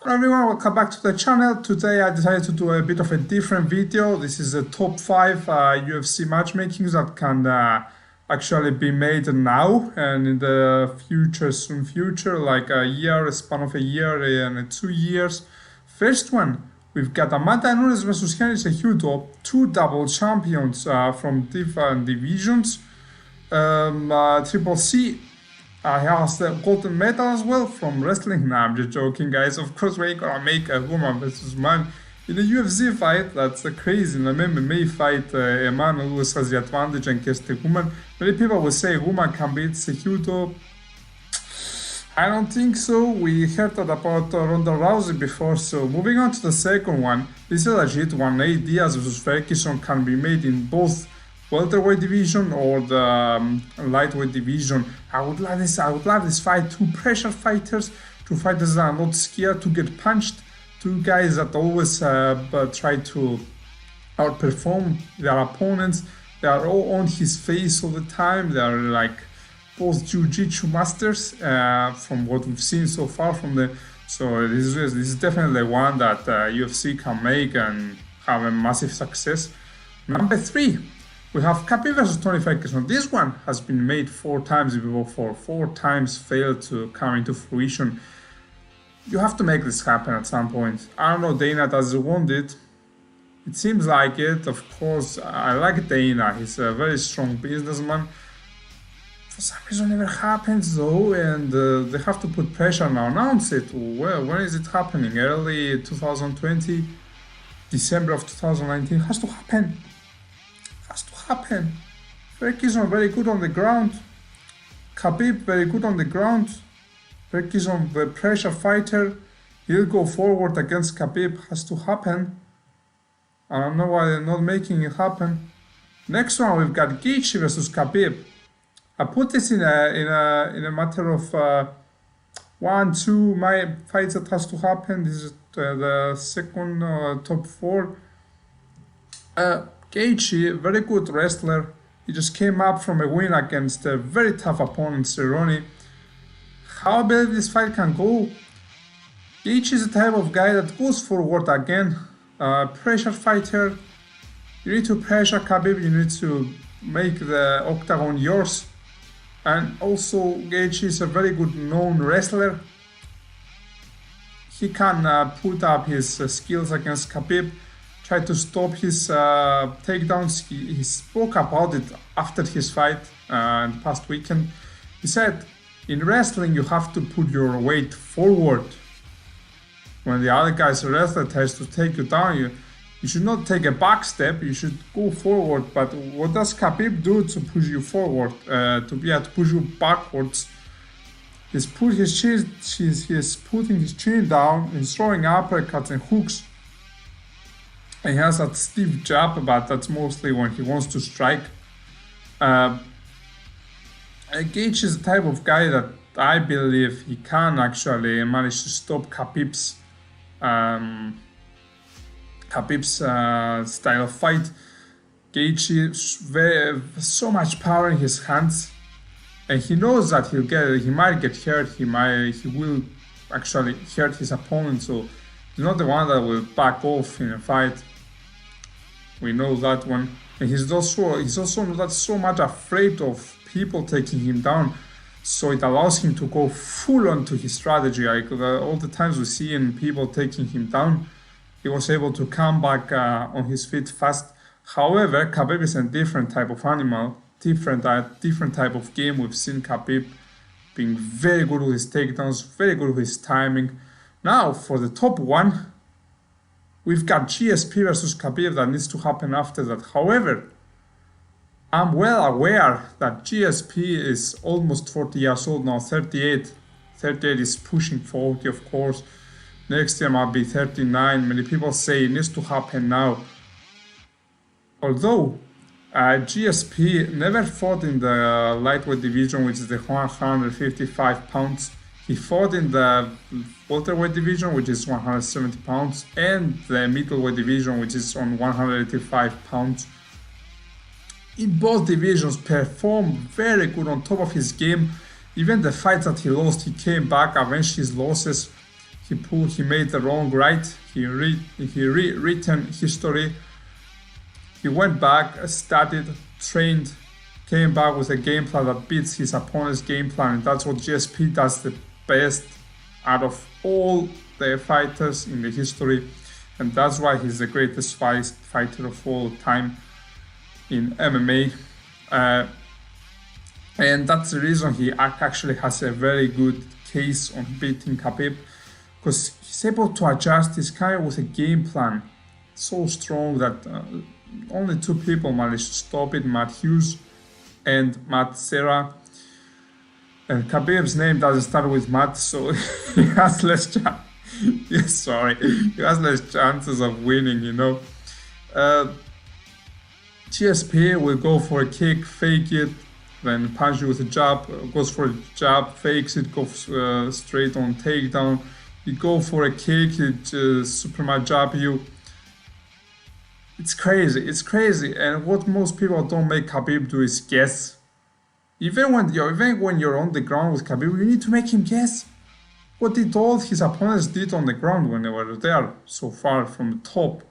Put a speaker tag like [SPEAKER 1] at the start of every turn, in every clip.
[SPEAKER 1] Hello everyone, welcome back to the channel. Today I decided to do a bit of a different video. This is the top 5 UFC matchmakings that can actually be made now and in the soon future, like a span of a year and 2 years. First one, we've got Amanda Nunes versus Henry Cejudo, two double champions from different divisions. Triple C. He has the golden medal as well from wrestling. Nah, I'm just joking, guys. Of course, we ain't gonna make a woman versus man in a UFC fight. That's crazy. In an MMA fight, a man always has the advantage against the woman. Many people will say a woman can beat Cejudo. I don't think so. We heard that about Ronda Rousey before. So moving on to the second one, this is a legit one. Nate Diaz versus Ferguson can be made in both welterweight division or the lightweight division. I would love this fight. Two pressure fighters, two fighters that are not scared to get punched, two guys that always try to outperform their opponents. They are all on his face all the time. They are like both jiu-jitsu masters from what we've seen so far from the. So this is definitely one that UFC can make and have a massive success. Number 3. We have Khabib versus Tony Ferguson. This one has been made 4 times before, 4 times failed to come into fruition. You have to make this happen at some point. I don't know, Dana doesn't want it. It seems like it. Of course, I like Dana. He's a very strong businessman. For some reason, it never happens though, and they have to put pressure now. Announce it. Well, when is it happening? Early 2020, December of 2019. Has to happen. Happen. Ferguson very good on the ground. Khabib very good on the ground. Ferguson the pressure fighter. He'll go forward against Khabib. Has to happen. I don't know why they're not making it happen. Next one we've got Gaethje versus Khabib. I put this in a matter of 1-2 my fights that has to happen. This is the second top 4. Gaethje, very good wrestler. He just came up from a win against a very tough opponent, Cerrone. How I believe this fight can go. Gaethje is the type of guy that goes forward again. Pressure fighter. You need to pressure Khabib, you need to make the octagon yours. And also Gaethje is a very good known wrestler. He can put up his skills against Khabib. Try to stop his takedowns. He spoke about it after his fight in the past weekend. He said, in wrestling you have to put your weight forward. When the other guy's wrestler tries to take you down, you should not take a back step, you should go forward. But what does Khabib do to push you forward? To push you backwards? He's putting his chin down, he's throwing uppercuts and hooks. He has that stiff jab, but that's mostly when he wants to strike. Gaethje is the type of guy that I believe he can actually manage to stop Khabib's style of fight. Gaethje so much power in his hands, and he knows that he might get hurt. He will actually hurt his opponent. So he's not the one that will back off in a fight. We know that one. And he's also not so much afraid of people taking him down. So it allows him to go full on to his strategy. Like all the times we see in people taking him down, he was able to come back on his feet fast. However, Khabib is a different type of animal, different type of game. We've seen Khabib being very good with his takedowns, very good with his timing. Now for the top one, we've got GSP versus Khabib that needs to happen after that. However, I'm well aware that GSP is almost 40 years old now, 38. 38 is pushing 40, of course. Next year might be 39. Many people say it needs to happen now. Although GSP never fought in the lightweight division, which is the 155 pounds. He fought in the welterweight division, which is 170 pounds, and the middleweight division, which is on 185 pounds. In both divisions, performed very good on top of his game. Even the fights that he lost, he came back, avenged his losses. he made the wrong right. He rewritten history. He went back, studied, trained, came back with a game plan that beats his opponent's game plan, and that's what GSP does the best out of all the fighters in the history, and that's why he's the greatest fighter of all time in MMA. And that's the reason he actually has a very good case on beating Khabib, because he's able to adjust his guy with a game plan so strong that only two people managed to stop it, Matt Hughes and Matt Serra. And Khabib's name doesn't start with Matt, so he has less chance. He has less chances of winning, you know. GSP will go for a kick, fake it, then punch you with a jab, goes for a jab, fakes it, goes straight on takedown. You go for a kick, it superman jab you. It's crazy. And what most people don't make Khabib do is guess. Even when you're on the ground with Khabib, you need to make him guess. What did all his opponents did on the ground when they were there so far from top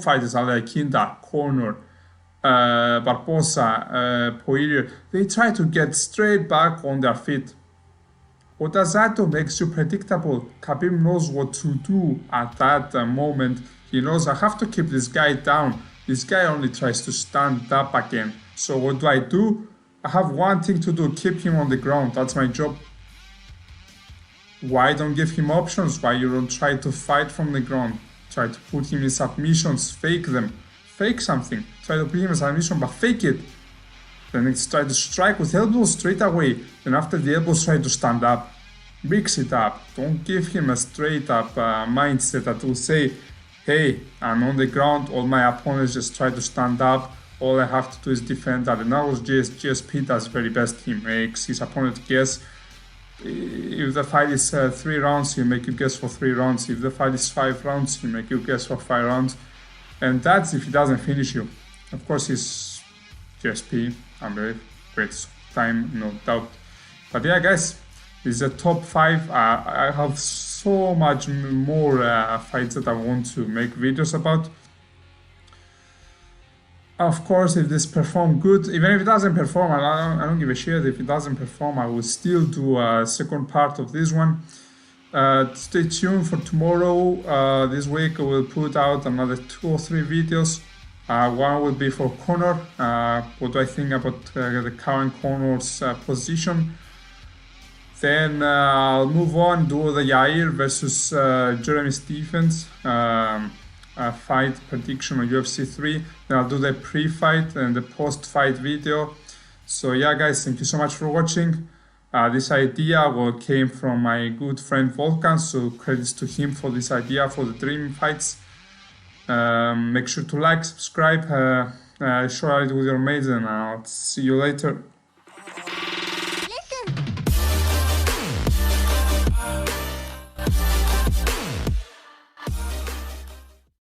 [SPEAKER 1] fighters like Kinda, Conor, Barbosa, Poirier, they try to get straight back on their feet. What does that do? Makes you predictable. Khabib knows what to do at that moment. He knows I have to keep this guy down. This guy only tries to stand up again. So what do? I have one thing to do, keep him on the ground. That's my job. Why don't give him options? Why you don't try to fight from the ground? Try to put him in submissions, fake them. Fake something. Try to put him in submission, but fake it. Then it's try to strike with elbows straight away. Then after the elbows, try to stand up. Mix it up. Don't give him a straight up mindset that will say, hey, I'm on the ground, all my opponents just try to stand up, all I have to do is defend that. And that was GSP does very best. He makes his opponent guess. If the fight is 3 rounds, he'll make you guess for 3 rounds. If the fight is 5 rounds, he'll make you guess for 5 rounds. And that's if he doesn't finish you. Of course, he's GSP, I'm very great time, no doubt. But yeah, guys, this is a top 5. I have so much more fights that I want to make videos about. Of course, if this perform good, even if it doesn't perform, I don't give a shit. If it doesn't perform, I will still do a second part of this one. Stay tuned for tomorrow. This week I will put out another 2 or 3 videos. One will be for Conor. What do I think about the current Conor's position? Then I'll move on, do the Yair versus Jeremy Stephens fight prediction on UFC 3. Then I'll do the pre-fight and the post-fight video. So yeah, guys, thank you so much for watching. This idea came from my good friend Volkan, so credits to him for this idea for the dream fights. Make sure to like, subscribe, share it with your mates, and I'll see you later.